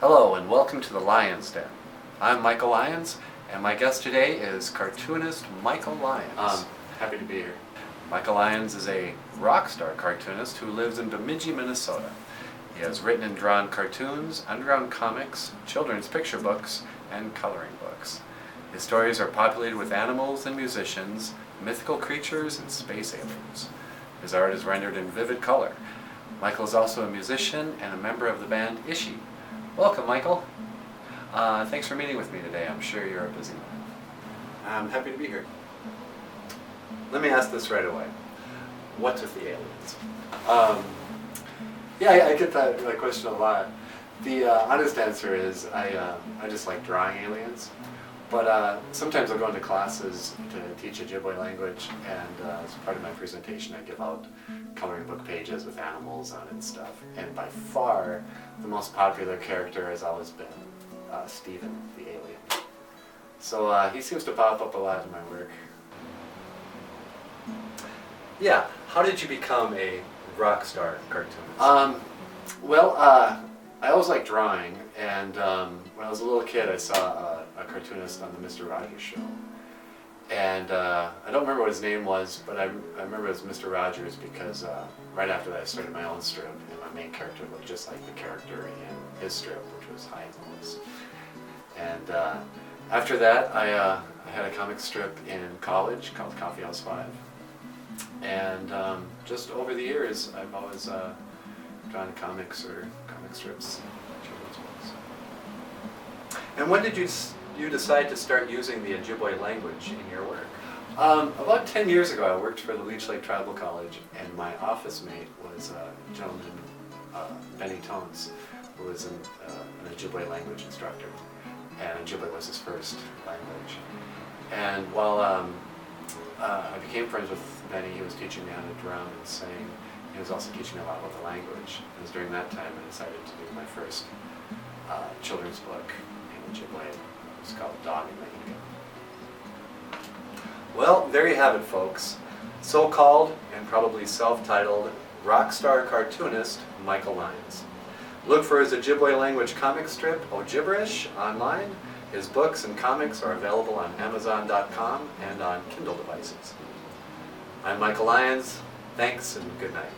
Hello and welcome to the Lyons Den. I'm Michael Lyons and my guest today is cartoonist Michael Lyons. Happy to be here. Michael Lyons is a rock star cartoonist who lives in Bemidji, Minnesota. He has written and drawn cartoons, underground comics, children's picture books, and coloring books. His stories are populated with animals and musicians, mythical creatures, and space aliens. His art is rendered in vivid color. Michael is also a musician and a member of the band Ishi. Welcome, Michael. Thanks for meeting with me today. I'm sure you're a busy man. I'm happy to be here. Let me ask this right away. What's with the aliens? I get that question a lot. The honest answer is I just like drawing aliens. But sometimes I'll go into classes to teach Ojibwe language, and as part of my presentation I give out coloring book pages with animals on it and stuff. And by far, the most popular character has always been Steven, the alien. So he seems to pop up a lot in my work. Yeah. How did you become a rock star cartoonist? I always liked drawing, and when I was a little kid I saw a cartoonist on the Mr. Rogers show. And I don't remember what his name was, but I remember it was Mr. Rogers because right after that I started my own strip, and my main character looked just like the character in his strip, which was High and Lois. And after that I had a comic strip in college called Coffee House 5. And just over the years I've always drawn comics or comic strips, children's books. And when did you decide to start using the Ojibwe language in your work? About 10 years ago I worked for the Leech Lake Tribal College, and my office mate was a gentleman, Benny Tones, who was an Ojibwe language instructor. And Ojibwe was his first language. And while I became friends with Benny, he was teaching me how to drum and sing. He was also teaching me a lot about the language. It was during that time I decided to do my first children's book in Ojibwe. It was called Dog and the Indian. Well, there you have it, folks. So-called and probably self-titled rock star cartoonist Michael Lyons. Look for his Ojibwe language comic strip, Ojiberish, online. His books and comics are available on Amazon.com and on Kindle devices. I'm Michael Lyons. Thanks and good night.